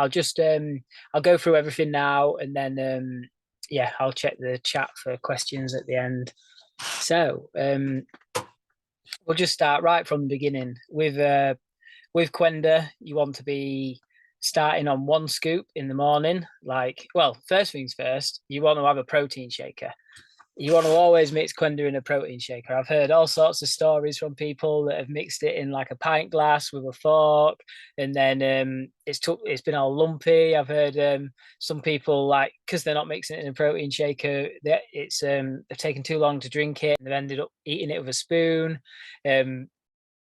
I'll go through everything now, and then yeah, I'll check the chat for questions at the end. So we'll just start right from the beginning with Qenda. You want to be starting on 1 scoop in the morning. Like, well, first things first, you want to have a protein shaker. You want to always mix Qenda in a protein shaker. I've heard all sorts of stories from people that have mixed it in like a pint glass with a fork, and then it's been all lumpy. I've heard some people, like, because they're not mixing it in a protein shaker, they've taken too long to drink it and they've ended up eating it with a spoon.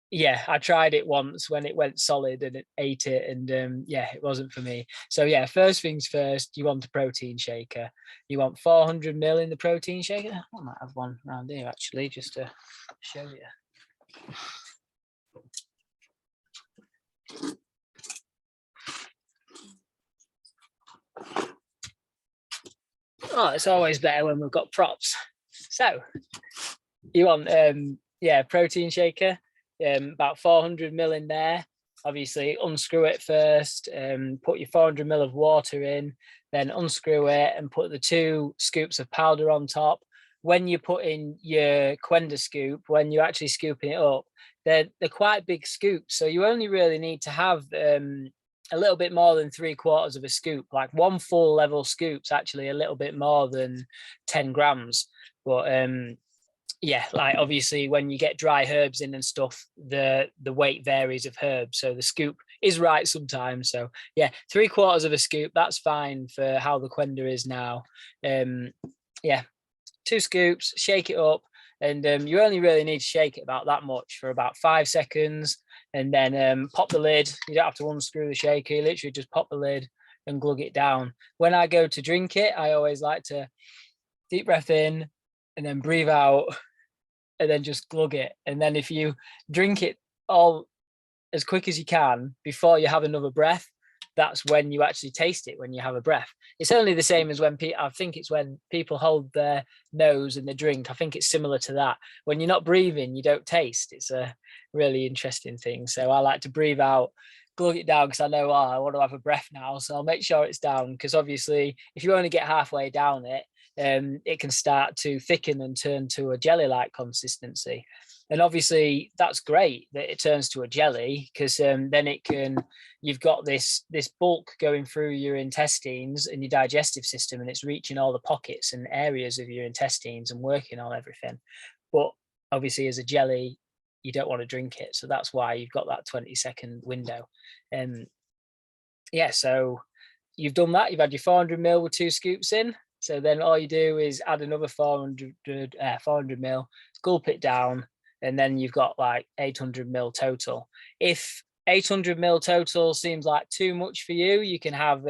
Yeah, I tried it once when it went solid and it ate it, and yeah, it wasn't for me. So yeah, first things first, you want a protein shaker. You want 400 ml in the protein shaker. I might have one around here actually, just to show you. Oh, it's always better when we've got props. So you want yeah, protein shaker. About 400 ml in there. Obviously, unscrew it first. Put your 400 ml of water in, then unscrew it and put the 2 scoops of powder on top. When you put in your Qenda scoop, when you're actually scooping it up, they're quite big scoops. So you only really need to have a little bit more than 3/4 of a scoop. Like 1 full level scoop's actually a little bit more than 10 grams. But yeah, like obviously when you get dry herbs in and stuff, the weight varies of herbs, so the scoop is right sometimes. So yeah, 3/4 of a scoop, that's fine for how the Qenda is now. Yeah, 2 scoops, shake it up, and you only really need to shake it about that much for about 5 seconds, and then pop the lid. You don't have to unscrew the shaker, you literally just pop the lid and glug it down. When I go to drink it, I always like to deep breath in and then breathe out, and then just glug it. And then if you drink it all as quick as you can before you have another breath, that's when you actually taste it, when you have a breath. It's only the same as when I think it's when people hold their nose and they drink. I think it's similar to that. When you're not breathing, you don't taste. It's a really interesting thing. So I like to breathe out, glug it down, because I know, I want to have a breath now. So I'll make sure it's down, because obviously if you only get halfway down it can start to thicken and turn to a jelly-like consistency. And obviously that's great that it turns to a jelly, because then you've got this bulk going through your intestines and your digestive system, and it's reaching all the pockets and areas of your intestines and working on everything. But obviously as a jelly, you don't want to drink it. So that's why you've got that 20-second window. Yeah, so you've done that. You've had your 400 ml with 2 scoops in. So then all you do is add another 400 ml, gulp it down, and then you've got like 800 ml total. If 800 ml total seems like too much for you, you can have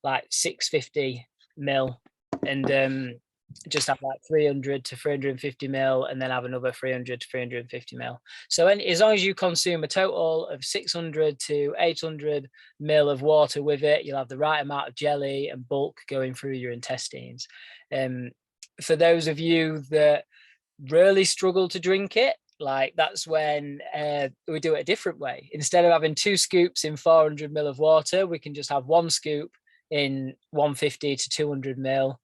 like 650 ml, and just have like 300 to 350 ml, and then have another 300 to 350 ml. So as long as you consume a total of 600 to 800 ml of water with it, you'll have the right amount of jelly and bulk going through your intestines. For those of you that really struggle to drink it, like that's when we do it a different way. Instead of having 2 scoops in 400 ml of water, we can just have 1 scoop in 150 to 200 ml,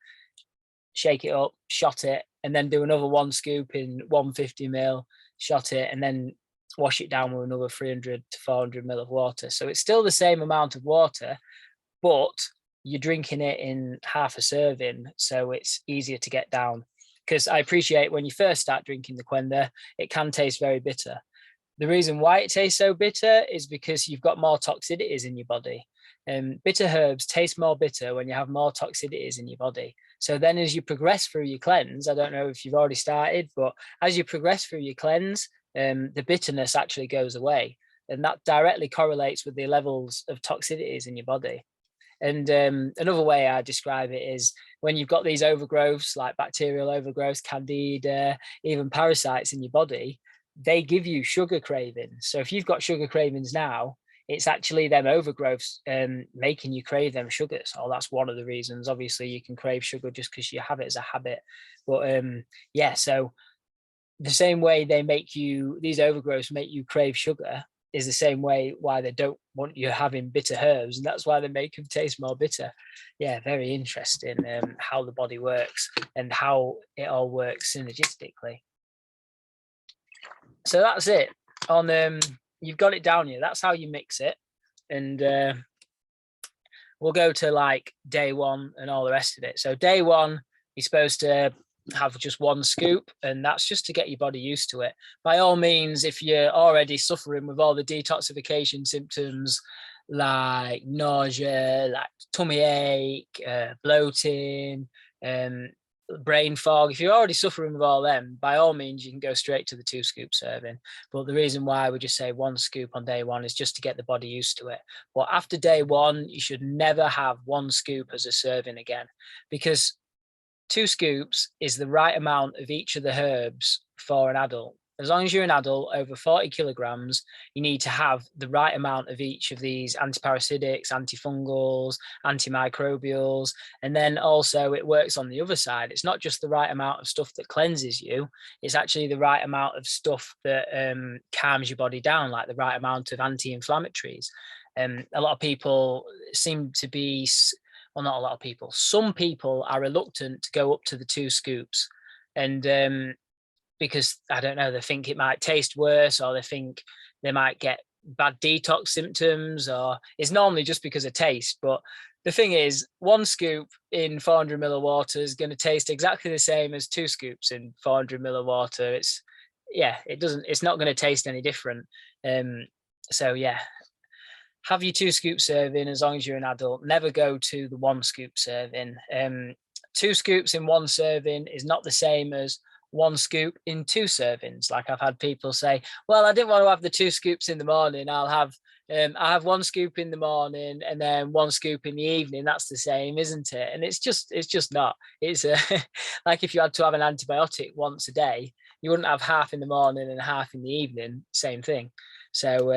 shake it up, shot it, and then do another 1 scoop in 150 ml, shot it, and then wash it down with another 300 to 400 ml of water. So it's still the same amount of water, but you're drinking it in half a serving, so it's easier to get down. Because I appreciate when you first start drinking the Qenda, it can taste very bitter. The reason why it tastes so bitter is because you've got more toxicities in your body. Bitter herbs taste more bitter when you have more toxicities in your body. So then as you progress through your cleanse, I don't know if you've already started, but as you progress through your cleanse, the bitterness actually goes away. And that directly correlates with the levels of toxicities in your body. And another way I describe it is when you've got these overgrowths, like bacterial overgrowths, candida, even parasites in your body, they give you sugar cravings. So if you've got sugar cravings now, it's actually them overgrowths making you crave them sugars. Oh, that's one of the reasons. Obviously, you can crave sugar just because you have it as a habit. But yeah, so the same way these overgrowths make you crave sugar, is the same way why they don't want you having bitter herbs, and that's why they make them taste more bitter. Yeah, very interesting how the body works and how it all works synergistically. So that's it. On you've got it down here. That's how you mix it, and we'll go to like day one and all the rest of it. So day one, you're supposed to have just one scoop, and that's just to get your body used to it. By all means, if you're already suffering with all the detoxification symptoms like nausea, like tummy ache, bloating, brain fog, if you're already suffering with all them, by all means you can go straight to the 2 scoop serving. But the reason why we just say 1 scoop on day one is just to get the body used to it. But after day one, you should never have 1 scoop as a serving again, because 2 scoops is the right amount of each of the herbs for an adult. As long as you're an adult over 40 kilograms, you need to have the right amount of each of these antiparasitics, antifungals, antimicrobials. And then also it works on the other side. It's not just the right amount of stuff that cleanses you. It's actually the right amount of stuff that calms your body down, like the right amount of anti-inflammatories. A lot of people seem to be, well, not a lot of people, some people are reluctant to go up to the 2 scoops. And because, I don't know, they think it might taste worse, or they think they might get bad detox symptoms, or it's normally just because of taste. But the thing is, 1 scoop in 400 ml of water is going to taste exactly the same as 2 scoops in 400 ml of water. It's not going to taste any different. So yeah, have your 2 scoop serving as long as you're an adult. Never go to the 1 scoop serving. 2 scoops in 1 serving is not the same as 1 scoop in 2 servings. Like, I've had people say, well, I didn't want to have the 2 scoops in the morning. I have 1 scoop in the morning and then 1 scoop in the evening. That's the same, isn't it? And it's just not. It's like if you had to have an antibiotic once a day, you wouldn't have half in the morning and half in the evening. Same thing. So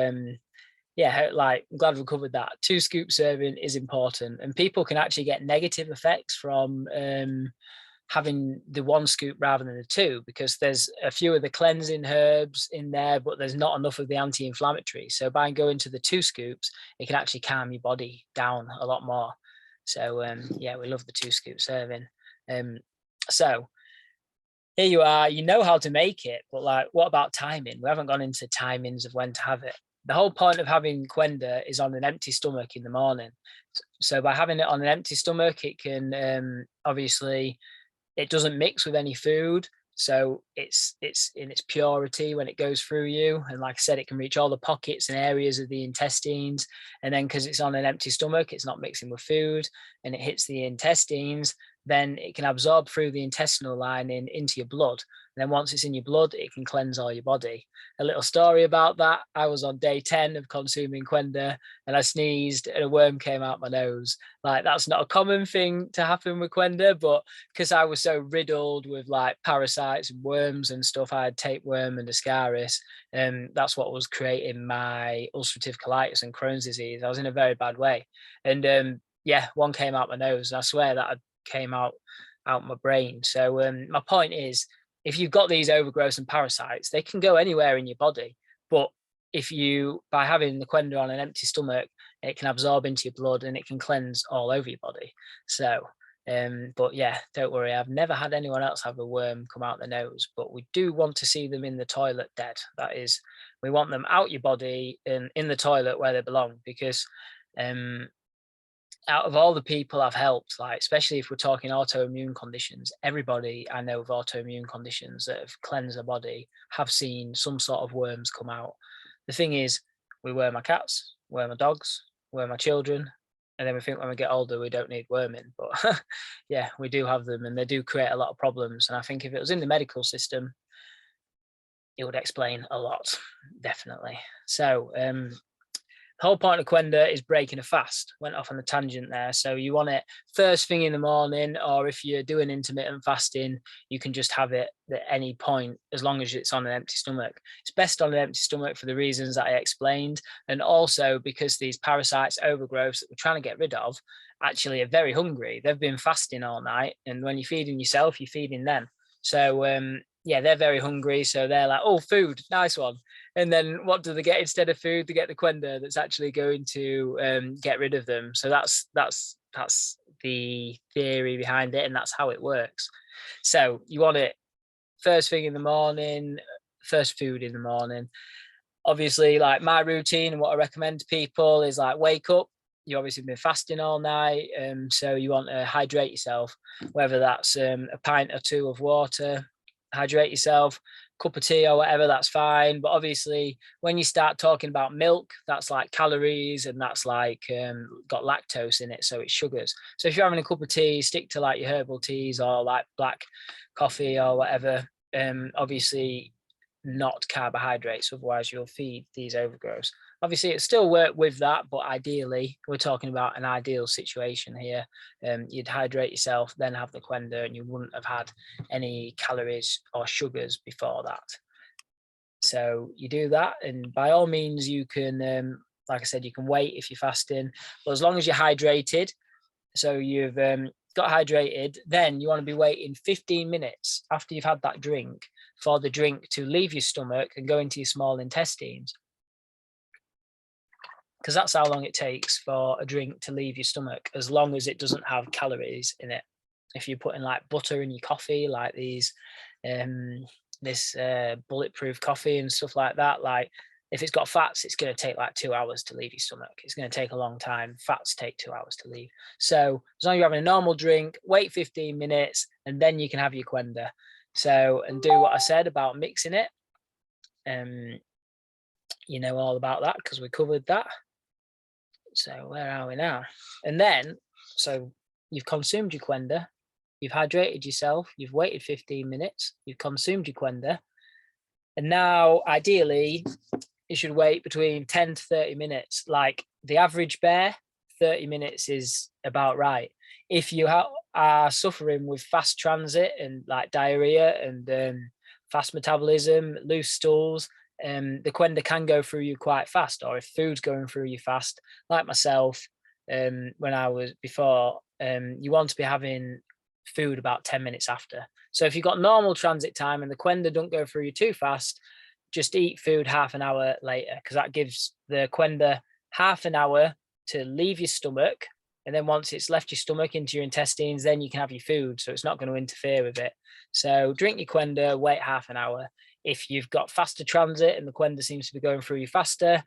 yeah, like, I'm glad we covered that. 2 scoop serving is important, and people can actually get negative effects from having the 1 scoop rather than the 2, because there's a few of the cleansing herbs in there, but there's not enough of the anti-inflammatory. So by going to the 2 scoops, it can actually calm your body down a lot more. So yeah, we love the 2 scoop serving. So here you are, you know how to make it, but like, what about timing? We haven't gone into timings of when to have it. The whole point of having Qenda is on an empty stomach in the morning. So by having it on an empty stomach, it can obviously, it doesn't mix with any food, so it's in its purity when it goes through you. And like I said, it can reach all the pockets and areas of the intestines. And then because it's on an empty stomach, it's not mixing with food, and it hits the intestines, then it can absorb through the intestinal lining into your blood. And then once it's in your blood, it can cleanse all your body. A little story about that: I was on day 10 of consuming Qenda, and I sneezed and a worm came out my nose. Like, that's not a common thing to happen with Qenda, but because I was so riddled with like parasites and worms and stuff, I had tapeworm and ascaris, and that's what was creating my ulcerative colitis and Crohn's disease. I was in a very bad way, and yeah, one came out my nose, and I swear that came out my brain. So my point is, if you've got these overgrowths and parasites, they can go anywhere in your body. But if you, by having the Qenda on an empty stomach, it can absorb into your blood and it can cleanse all over your body. So, but yeah, don't worry. I've never had anyone else have a worm come out the nose, but we do want to see them in the toilet dead. That is, we want them out your body and in the toilet where they belong, because out of all the people I've helped, like, especially if we're talking autoimmune conditions, everybody I know with autoimmune conditions that have cleansed their body have seen some sort of worms come out. The thing is, we worm our cats, worm our dogs, worm our children, and then we think when we get older we don't need worming. But yeah, we do have them, and they do create a lot of problems. And I think if it was in the medical system, it would explain a lot, definitely. So the whole point of Qenda is breaking a fast. Went off on a tangent there. So you want it first thing in the morning, or if you're doing intermittent fasting, you can just have it at any point as long as it's on an empty stomach. It's best on an empty stomach for the reasons that I explained, and also because these parasites, overgrowths that we're trying to get rid of, actually are very hungry. They've been fasting all night, and when you're feeding yourself, you're feeding them. So yeah, they're very hungry, so they're like, oh, food, nice one. And then what do they get instead of food? They get the Qenda that's actually going to get rid of them. So that's the theory behind it, and that's how it works. So you want it first thing in the morning, first food in the morning. Obviously, like my routine and what I recommend to people is like wake up. You obviously been fasting all night, so you want to hydrate yourself, whether that's a pint or two of water. Hydrate yourself, cup of tea or whatever, that's fine. But obviously, when you start talking about milk, that's like calories and that's like got lactose in it, so it's sugars. So if you're having a cup of tea, stick to like your herbal teas or like black coffee or whatever. Obviously, not carbohydrates, otherwise you'll feed these overgrowths. Obviously, it still work with that, but ideally, we're talking about an ideal situation here. You'd hydrate yourself, then have the Qenda, and you wouldn't have had any calories or sugars before that. So you do that, and by all means, you can, like I said, you can wait if you're fasting, but as long as you're hydrated, so you've got hydrated, then you want to be waiting 15 minutes after you've had that drink for the drink to leave your stomach and go into your small intestines. Because that's how long it takes for a drink to leave your stomach, as long as it doesn't have calories in it. If you're putting like butter in your coffee, like these, this bulletproof coffee and stuff like that, like if it's got fats, it's going to take like 2 hours to leave your stomach. It's going to take a long time. Fats take 2 hours to leave. So as long as you're having a normal drink, wait 15 minutes, and then you can have your Qenda. So, and do what I said about mixing it. You know all about that because we covered that. So where are we now? And then, so you've consumed your Qenda, you've hydrated yourself, you've waited 15 minutes, you've consumed your Qenda, and now ideally you should wait between 10 to 30 minutes. Like the average bear, 30 minutes is about right. If you are suffering with fast transit and like diarrhea and fast metabolism, loose stools, the Qenda can go through you quite fast, or if food's going through you fast, like myself, when I was before, you want to be having food about 10 minutes after. So if you've got normal transit time and the Qenda don't go through you too fast, just eat food half an hour later, because that gives the Qenda half an hour to leave your stomach. And then once it's left your stomach into your intestines, then you can have your food. So it's not going to interfere with it. So drink your Qenda, wait half an hour. If you've got faster transit and the Qenda seems to be going through you faster,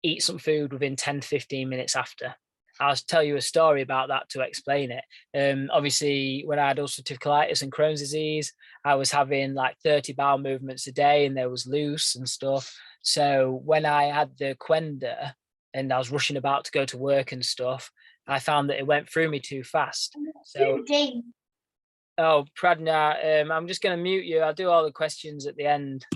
eat some food within 10 to 15 minutes after. I'll tell you a story about that to explain it. Obviously, when I had ulcerative colitis and Crohn's disease, I was having like 30 bowel movements a day and there was loose and stuff. So when I had the Qenda and I was rushing about to go to work and stuff, I found that it went through me too fast. So, oh, Pradna, I'm just going to mute you. I'll do all the questions at the end.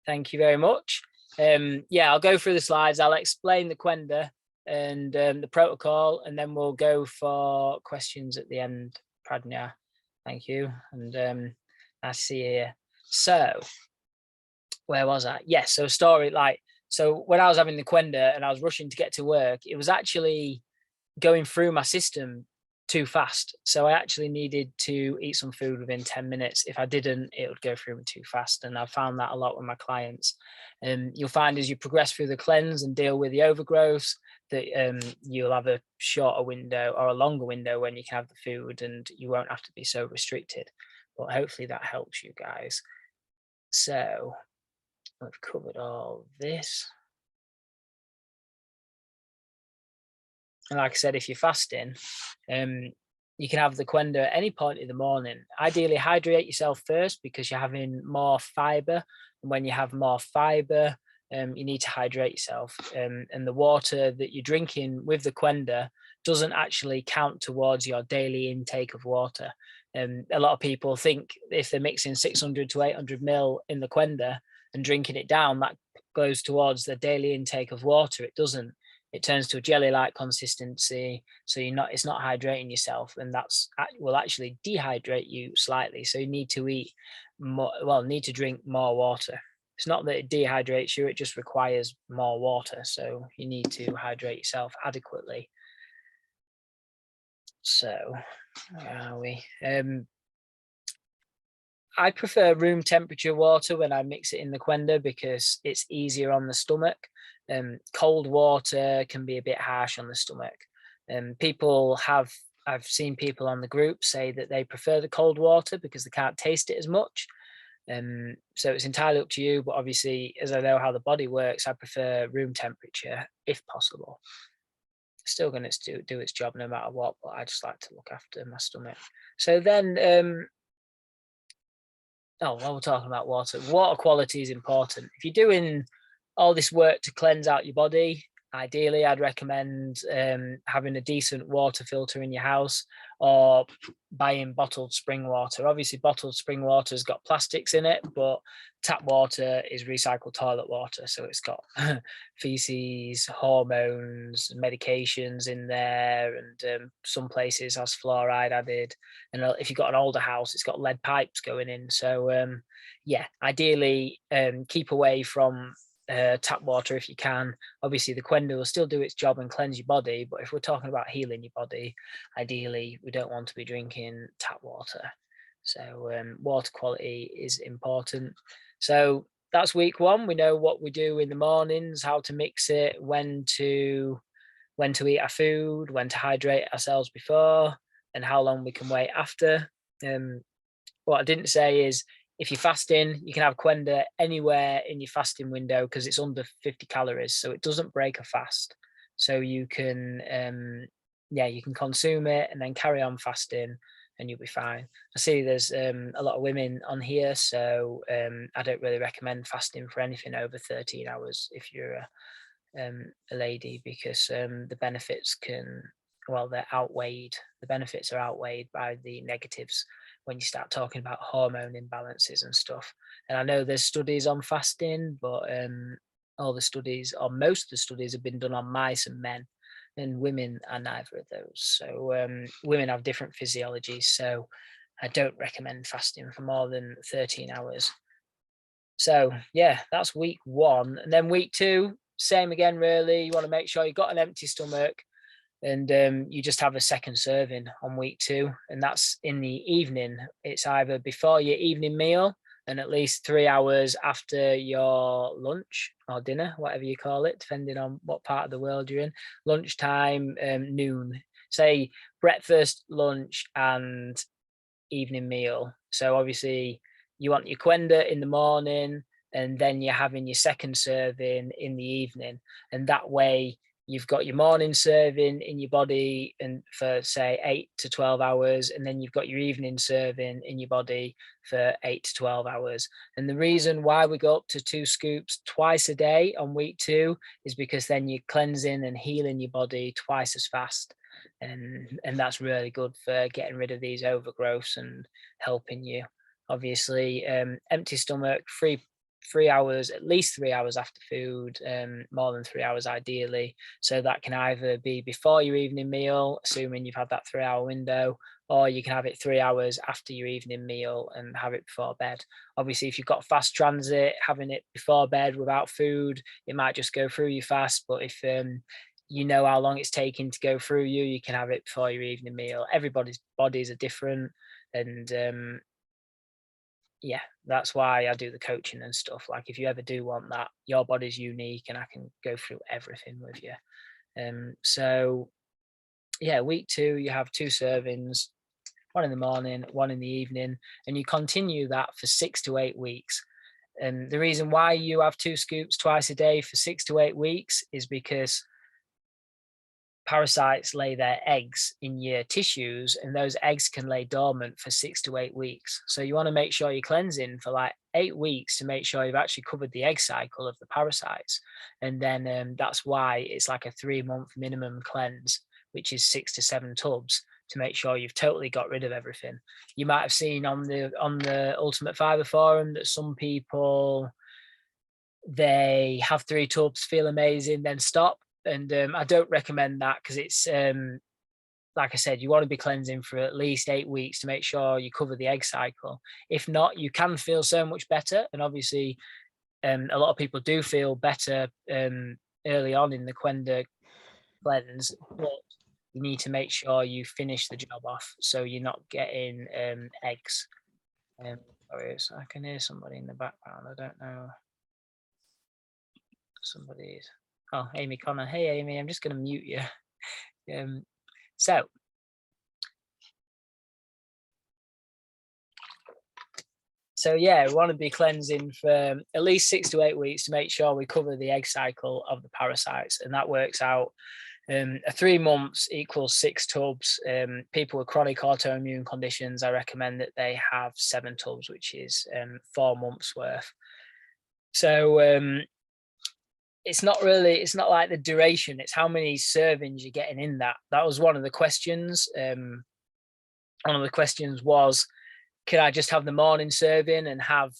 Thank you very much. Yeah, I'll go through the slides. I'll explain the Qenda and the protocol, and then we'll go for questions at the end. Pradna, thank you. And I see here. So, where was I? Yes, so story like, so when I was having the Qenda and I was rushing to get to work, it was actually going through my system too fast. So I actually needed to eat some food within 10 minutes. If I didn't, it would go through me too fast. And I found that a lot with my clients. You'll find as you progress through the cleanse and deal with the overgrowths, that you'll have a shorter window or a longer window when you can have the food, and you won't have to be so restricted. But hopefully that helps you guys. So we've covered all this. And like I said, if you're fasting, you can have the Qenda at any point in the morning. Ideally, hydrate yourself first because you're having more fibre. And when you have more fibre, you need to hydrate yourself. And the water that you're drinking with the Qenda doesn't actually count towards your daily intake of water. A lot of people think if they're mixing 600 to 800 ml in the Qenda and drinking it down, that goes towards the daily intake of water. It doesn't. It turns to a jelly-like consistency, so it's not hydrating yourself, and that's will actually dehydrate you slightly. So you need to eat more, need to drink more water. It's not that it dehydrates you, it just requires more water. So you need to hydrate yourself adequately. So where are we? I prefer room temperature water when I mix it in the Qenda because it's easier on the stomach. Cold water can be a bit harsh on the stomach. I've seen people on the group say that they prefer the cold water because they can't taste it as much. So it's entirely up to you, but obviously, as I know how the body works, I prefer room temperature if possible. It's still going to do its job no matter what, but I just like to look after my stomach. So then, while we're talking about water quality is important. If you're doing all this work to cleanse out your body, ideally I'd recommend having a decent water filter in your house or buying bottled spring water. Obviously bottled spring water has got plastics in it, but tap water is recycled toilet water, so it's got feces, hormones, medications in there, and some places has fluoride added, and if you've got an older house it's got lead pipes going in. So yeah, ideally keep away from tap water if you can. Obviously the Qenda will still do its job and cleanse your body, but if we're talking about healing your body, ideally we don't want to be drinking tap water. So water quality is important. So that's week 1. We know what we do in the mornings, how to mix it, when to eat our food, when to hydrate ourselves before, and how long we can wait after. What I didn't say is, if you're fasting, you can have Qenda anywhere in your fasting window because it's under 50 calories, so it doesn't break a fast. So you can, you can consume it and then carry on fasting, and you'll be fine. I see there's a lot of women on here, so I don't really recommend fasting for anything over 13 hours if you're a lady, because the benefits they're outweighed. The benefits are outweighed by the negatives when you start talking about hormone imbalances and stuff. And I know there's studies on fasting, but all the studies, or most of the studies, have been done on mice and men, and women are neither of those. So women have different physiologies, so I don't recommend fasting for more than 13 hours. So yeah, that's week 1. And then week 2, same again, really. You want to make sure you've got an empty stomach, and you just have a second serving on week 2, and that's in the evening. It's either before your evening meal and at least 3 hours after your lunch or dinner, whatever you call it, depending on what part of the world you're in. Lunchtime, noon. Say breakfast, lunch, and evening meal. So obviously you want your Qenda in the morning, and then you're having your second serving in the evening, and that way you've got your morning serving in your body and for say 8 to 12 hours, and then you've got your evening serving in your body for 8 to 12 hours. And the reason why we go up to 2 scoops twice a day on week 2 is because then you're cleansing and healing your body twice as fast. And that's really good for getting rid of these overgrowths and helping you. Obviously, empty stomach, 3 hours, at least 3 hours after food, more than 3 hours ideally. So that can either be before your evening meal, assuming you've had that 3-hour window, or you can have it 3 hours after your evening meal and have it before bed. Obviously, if you've got fast transit, having it before bed without food, it might just go through you fast. But if you know how long it's taking to go through you can have it before your evening meal. Everybody's bodies are different, and yeah, that's why I do the coaching and stuff. Like, if you ever do want that, your body's unique and I can go through everything with you. So yeah, week 2, you have 2 servings, 1 in the morning, 1 in the evening, and you continue that for 6 to 8 weeks. And the reason why you have 2 scoops twice a day for 6 to 8 weeks is because parasites lay their eggs in your tissues, and those eggs can lay dormant for 6 to 8 weeks. So you want to make sure you're cleansing for like 8 weeks to make sure you've actually covered the egg cycle of the parasites. And then that's why it's like a 3-month minimum cleanse, which is 6 to 7 tubs, to make sure you've totally got rid of everything. You might have seen on the Ultimate Fibre forum that some people, they have 3 tubs, feel amazing, then stop. And I don't recommend that, because it's like I said, you want to be cleansing for at least 8 weeks to make sure you cover the egg cycle. If not, you can feel so much better, and obviously a lot of people do feel better early on in the Qenda cleanse, but you need to make sure you finish the job off so you're not getting eggs. Sorry, I can hear somebody in the background. I don't know. Somebody's. Oh, Amy Connor. Hey, Amy. I'm just going to mute you. So yeah, we want to be cleansing for at least 6 to 8 weeks to make sure we cover the egg cycle of the parasites, and that works out. 3 months equals 6 tubs. People with chronic autoimmune conditions, I recommend that they have 7 tubs, which is 4 months worth. So it's not like the duration, it's how many servings you're getting in that. That was one of the questions. One of the questions was, could I just have the morning serving and have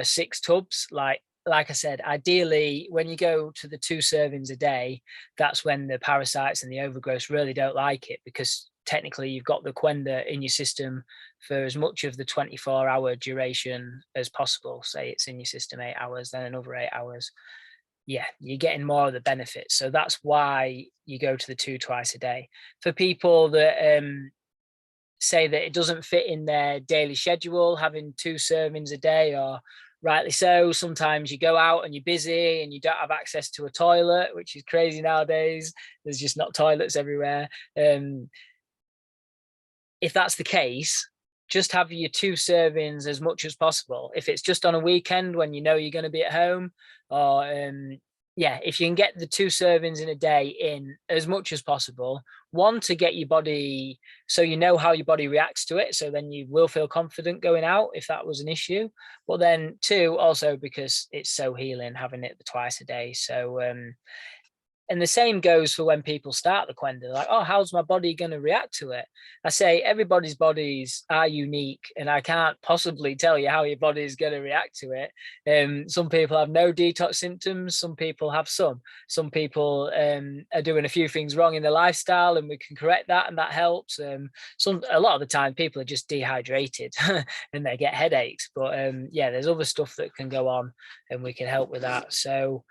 6 tubs? Like I said, ideally, when you go to the 2 servings a day, that's when the parasites and the overgrowth really don't like it, because technically you've got the Qenda in your system for as much of the 24-hour duration as possible. Say it's in your system 8 hours, then another 8 hours. Yeah, you're getting more of the benefits. So that's why you go to the 2 twice a day. For people that say that it doesn't fit in their daily schedule, having 2 servings a day, or rightly so, sometimes you go out and you're busy and you don't have access to a toilet, which is crazy nowadays. There's just not toilets everywhere. If that's the case, just have your 2 servings as much as possible. If it's just on a weekend when you know you're going to be at home, or yeah, if you can get the 2 servings in a day in as much as possible, 1, to get your body, so you know how your body reacts to it, so then you will feel confident going out if that was an issue. But then 2, also because it's so healing having it twice a day. So and the same goes for when people start the Qenda, like, oh, how's my body going to react to it? I say everybody's bodies are unique, and I can't possibly tell you how your body is going to react to it. Some people have no detox symptoms. Some people have some. Some people are doing a few things wrong in their lifestyle, and we can correct that, and that helps. A lot of the time, people are just dehydrated and they get headaches. But yeah, there's other stuff that can go on, and we can help with that. So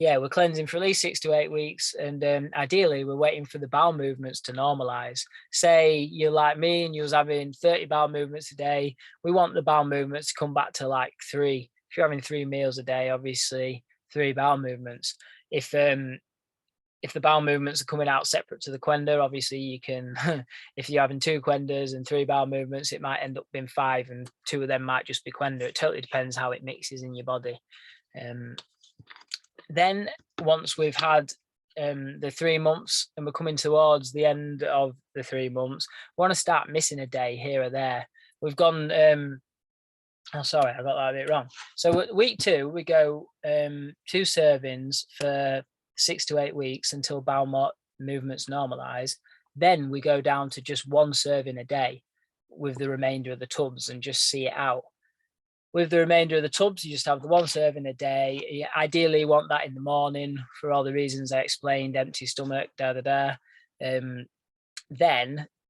yeah, we're cleansing for at least 6 to 8 weeks, and ideally we're waiting for the bowel movements to normalize. Say you're like me and you was having 30 bowel movements a day, we want the bowel movements to come back to like 3. If you're having 3 meals a day, obviously 3 bowel movements. If the bowel movements are coming out separate to the Qenda, obviously you can, if you're having 2 Qendas and 3 bowel movements, it might end up being 5, and 2 of them might just be Qenda. It totally depends how it mixes in your body. Then once we've had the 3 months and we're coming towards the end of the 3 months, we want to start missing a day here or there. We've gone, oh, sorry, I got that a bit wrong. So week 2, we go 2 servings for 6 to 8 weeks until bowel movements normalize. Then we go down to just 1 serving a day with the remainder of the tubs and just see it out. With the remainder of the tubs, you just have the 1 serving a day. You ideally want that in the morning for all the reasons I explained, empty stomach, Then,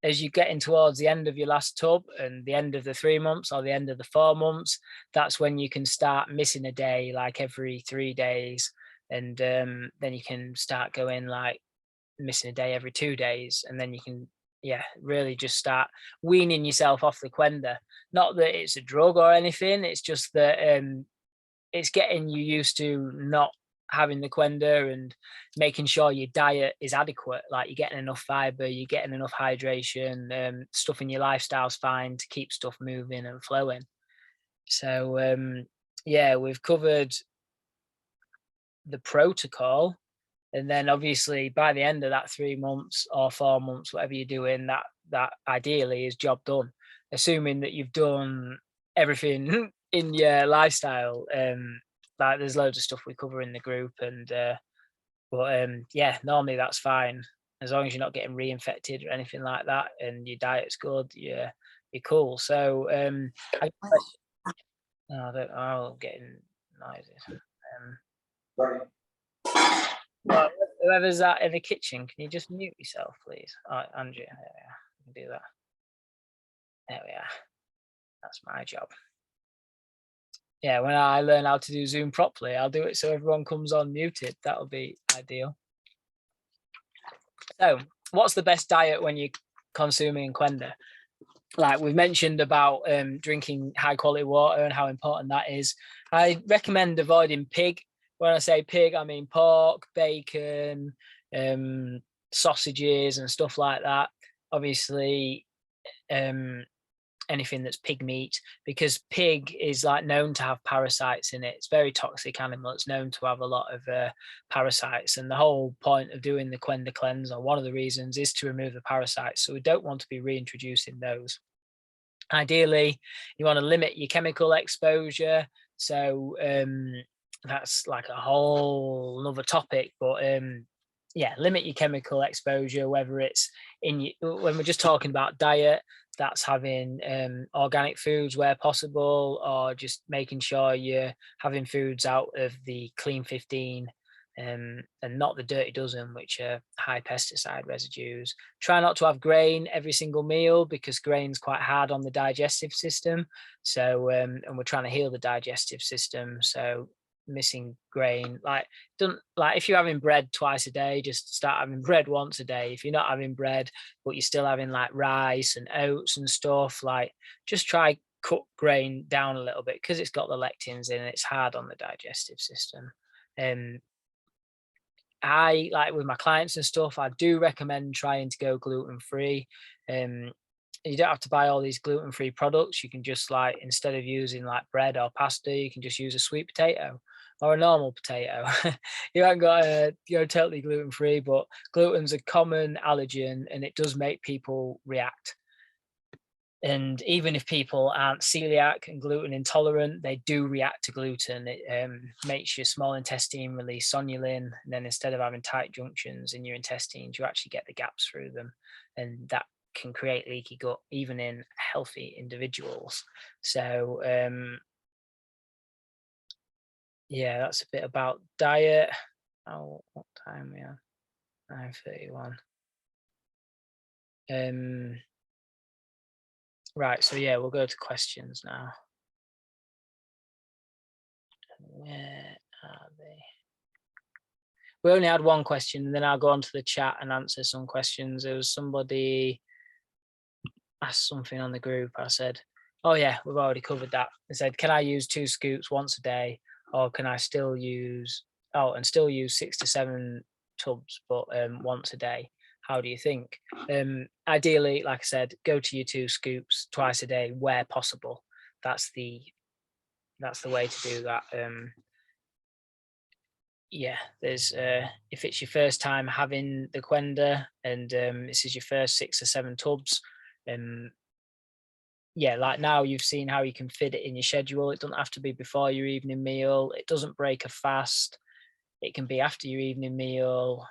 as you get in towards the end of your last tub and the end of the 3 months or the end of the 4 months, that's when you can start missing a day, like every 3 days. And then you can start going like missing a day every 2 days. And then you can, yeah, really just start weaning yourself off the Qenda. Not that it's a drug or anything, it's just that it's getting you used to not having the Qenda and making sure your diet is adequate, like you're getting enough fiber, you're getting enough hydration, stuff in your lifestyle's fine to keep stuff moving and flowing. So yeah, we've covered the protocol. And then obviously by the end of that 3 months or 4 months, whatever you're doing, that ideally is job done, assuming that you've done everything in your lifestyle. Like there's loads of stuff we cover in the group, and but yeah, normally that's fine as long as you're not getting reinfected or anything like that, and your diet's good. You're cool. So I don't know, I'm getting noises. Sorry. Well, whoever's that in the kitchen, can you just mute yourself, please? Oh, Andrea, there we are. We can do that. There we are. That's my job. Yeah, when I learn how to do Zoom properly, I'll do it so everyone comes on muted. That'll be ideal. So, what's the best diet when you're consuming Qenda? like we've mentioned about drinking high quality water and how important that is. I recommend avoiding pig. When I say pig, I mean pork, bacon, sausages and stuff like that. Obviously, anything that's pig meat, because pig is like known to have parasites in it. It's a very toxic animal. It's known to have a lot of parasites, and the whole point of doing the Qenda cleanse, or one of the reasons, is to remove the parasites. So we don't want to be reintroducing those. Ideally, you want to limit your chemical exposure. So that's like a whole another topic, but yeah, limit your chemical exposure, whether it's in your, when we're just talking about diet, that's having organic foods where possible, or just making sure you're having foods out of the clean 15 and not the dirty dozen, which are high pesticide residues. Try not to have grain every single meal, because grain's quite hard on the digestive system. So and we're trying to heal the digestive system. So missing grain, like, don't, like, if you're having bread twice a day, just start having bread once a day. If you're not having bread but you're still having like rice and oats and stuff, like, just try cut grain down a little bit, because it's got the lectins in, it's hard on the digestive system. I, like with my clients and stuff, I do recommend trying to go gluten free. You don't have to buy all these gluten free products. You can just, like, instead of using like bread or pasta, you can just use a sweet potato or a normal potato. You haven't got to go totally gluten free, but gluten's a common allergen and it does make people react. And even if people aren't celiac and gluten intolerant, they do react to gluten. It makes your small intestine release sonulin, and then instead of having tight junctions in your intestines, you actually get the gaps through them, and that can create leaky gut even in healthy individuals. So yeah, that's a bit about diet. Oh, what time are we on? 9:31. Right, so yeah, we'll go to questions now. Where are they? We only had one question, and then I'll go on to the chat and answer some questions. There was somebody asked something on the group. I said, oh yeah, we've already covered that. They said, can I use 2 scoops once a day, or can I still use, still use 6 to 7 tubs, but once a day? How do you think? Ideally, like I said, go to your 2 scoops twice a day where possible. That's the way to do that. Yeah, there's if it's your first time having the Qenda, and this is your first 6 or 7 tubs, yeah, like now you've seen how you can fit it in your schedule. It doesn't have to be before your evening meal. It doesn't break a fast. It can be after your evening meal.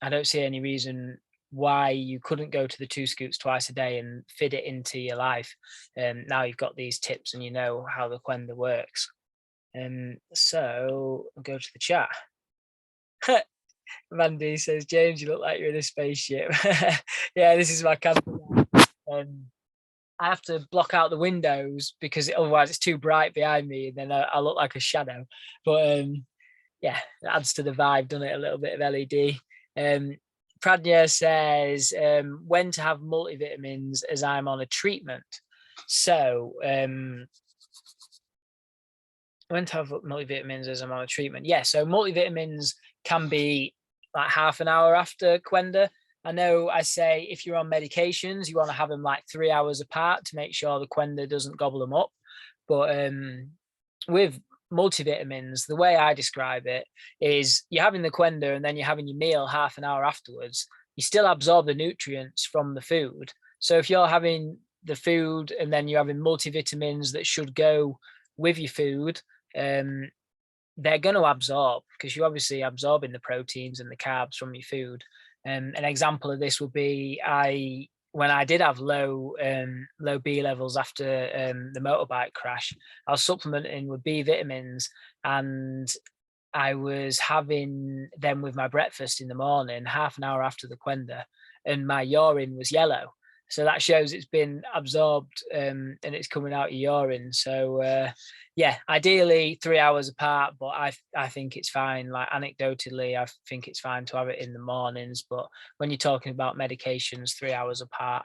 I don't see any reason why you couldn't go to the 2 scoops twice a day and fit it into your life. Now you've got these tips and you know how the Qenda works. So I'll go to the chat. Mandy says, James, you look like you're in a spaceship. Yeah, this is my camera. I have to block out the windows because otherwise it's too bright behind me, and then I look like a shadow. But yeah, it adds to the vibe, doesn't it? A little bit of LED. Pradnya says, when to have multivitamins as I'm on a treatment. So when to have multivitamins as I'm on a treatment. Yeah, so multivitamins can be like half an hour after Qenda. I know I say if you're on medications, you want to have them like 3 hours apart to make sure the Qenda doesn't gobble them up. But with multivitamins, the way I describe it is you're having the Qenda and then you're having your meal half an hour afterwards. You still absorb the nutrients from the food. So if you're having the food and then you're having multivitamins that should go with your food, they're going to absorb, because you're obviously absorbing the proteins and the carbs from your food. An example of this would be when I did have low B levels after the motorbike crash, I was supplementing with B vitamins, and I was having them with my breakfast in the morning, half an hour after the Qenda, and my urine was yellow. So that shows it's been absorbed and it's coming out your urine. So yeah, ideally 3 hours apart, but I think it's fine. Like anecdotally, I think it's fine to have it in the mornings. But when you're talking about medications, 3 hours apart.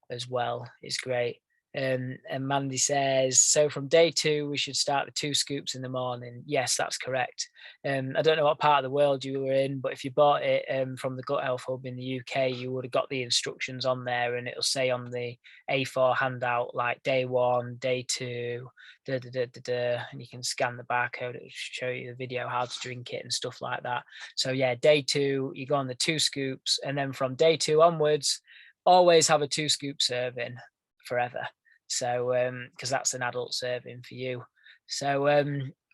as well is great. And Mandy says, so from day 2, we should start with 2 scoops in the morning. Yes, that's correct. I don't know what part of the world you were in, but if you bought it from the Gut Health Hub in the UK, you would have got the instructions on there, and it'll say on the A4 handout, like day 1, day 2, and you can scan the barcode. It'll show you the video how to drink it and stuff like that. So yeah, day 2, you go on the 2 scoops, and then from day 2 onwards, always have a 2 scoop serving forever. So because that's an adult serving for you. So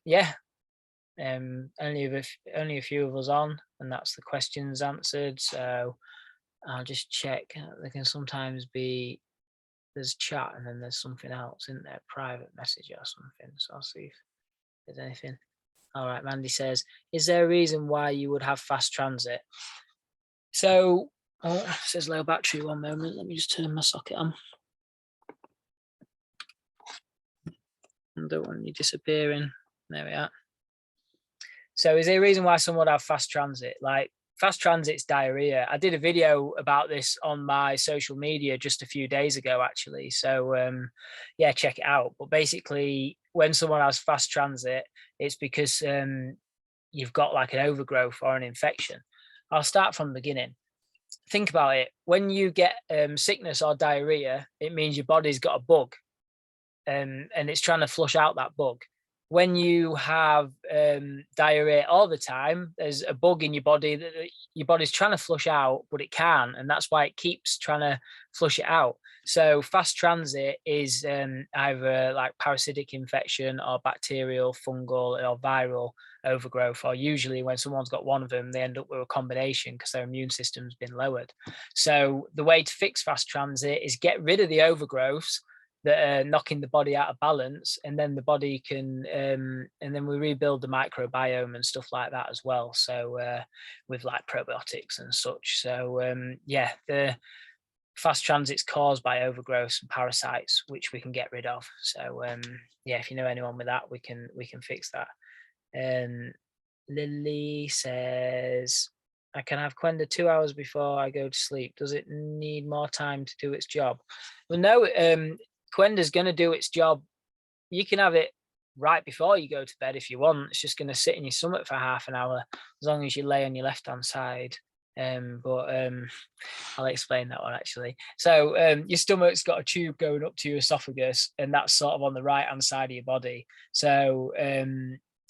yeah, only a few of us on, and that's the questions answered. So I'll just check. There can sometimes be, there's chat and then there's something else, isn't there? Private message or something. So I'll see if there's anything. All right, Mandy says, is there a reason why you would have fast transit? So it says low battery, 1 moment. Let me just turn my socket on. I don't want you disappearing. There we are. So is there a reason why someone would have fast transit? Like, fast transit's diarrhea. I did a video about this on my social media just a few days ago, actually. So yeah, check it out. But basically, when someone has fast transit, it's because you've got like an overgrowth or an infection. I'll start from the beginning. Think about it. When you get sickness or diarrhea, it means your body's got a bug. And it's trying to flush out that bug. When you have diarrhea all the time, there's a bug in your body that your body's trying to flush out, but it can't, and that's why it keeps trying to flush it out. So fast transit is either like parasitic infection or bacterial, fungal, or viral overgrowth, or usually when someone's got one of them, they end up with a combination because their immune system's been lowered. So the way to fix fast transit is get rid of the overgrowths that are knocking the body out of balance, and then the body can and then we rebuild the microbiome and stuff like that as well, so with like probiotics and such. So yeah, the fast transit's caused by overgrowth and parasites, which we can get rid of. So yeah, if you know anyone with that, we can fix that. Lily says, I can have Qenda 2 hours before I go to sleep. Does it need more time to do its job? Well, no, Qenda's going to do its job. You can have it right before you go to bed if you want. It's just going to sit in your stomach for half an hour, as long as you lay on your left-hand side. But I'll explain that one actually. So your stomach's got a tube going up to your esophagus, and that's sort of on the right-hand side of your body. So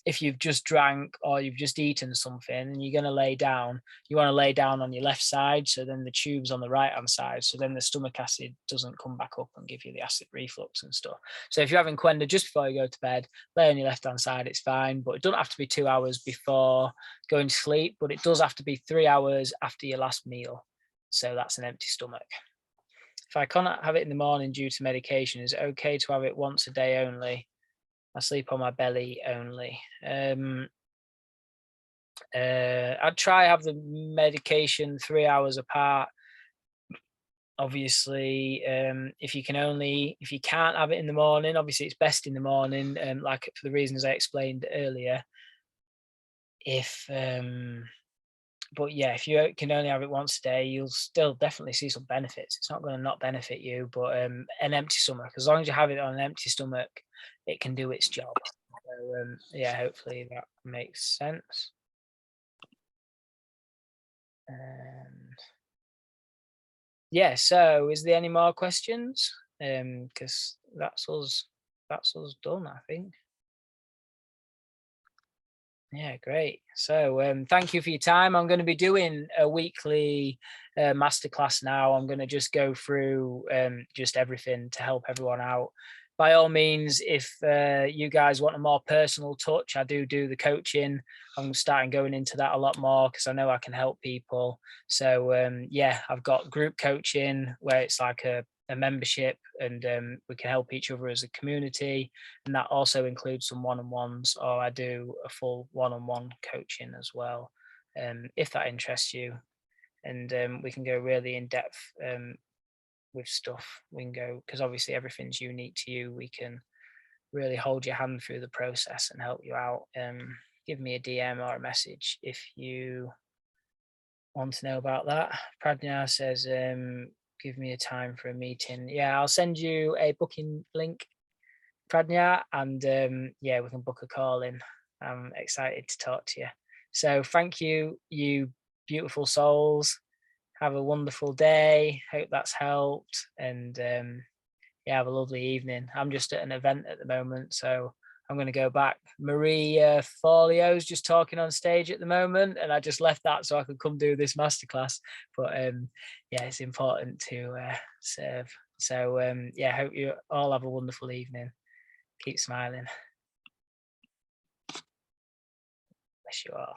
if you've just drank or you've just eaten something and you're going to lay down, you want to lay down on your left side, so then the tube's on the right hand side, so then the stomach acid doesn't come back up and give you the acid reflux and stuff. So if you're having Qenda just before you go to bed, lay on your left hand side, it's fine, but it doesn't have to be 2 hours before going to sleep, but it does have to be 3 hours after your last meal, so that's an empty stomach. If I cannot have it in the morning due to medication, is it okay to have it once a day only? I sleep on my belly only. I'd try have the medication 3 hours apart. Obviously, if you can't have it in the morning, obviously it's best in the morning, like for the reasons I explained earlier. But yeah, if you can only have it once a day, you'll still definitely see some benefits. It's not going to not benefit you, but an empty stomach, as long as you have it on an empty stomach, it can do its job. So yeah, hopefully that makes sense. Yeah, so is there any more questions? Because that's us done, I think. Yeah, great. So thank you for your time. I'm going to be doing a weekly masterclass now. I'm going to just go through just everything to help everyone out. By all means, if you guys want a more personal touch, I do the coaching. I'm starting going into that a lot more because I know I can help people. So yeah, I've got group coaching where it's like a membership, and we can help each other as a community, and that also includes some one-on-ones, or I do a full one-on-one coaching as well, if that interests you. And we can go really in depth with stuff. We can go, because obviously everything's unique to you, we can really hold your hand through the process and help you out. Give me a DM or a message if you want to know about that. Pradnya says, give me a time for a meeting. Yeah, I'll send you a booking link, Pradnya, and yeah, we can book a call in. I'm excited to talk to you. So thank you, you beautiful souls. Have a wonderful day. Hope that's helped. And yeah, have a lovely evening. I'm just at an event at the moment, so I'm going to go back. Marie Folio's just talking on stage at the moment, and I just left that so I could come do this masterclass. But yeah, it's important to serve. So yeah, hope you all have a wonderful evening. Keep smiling. Bless you all.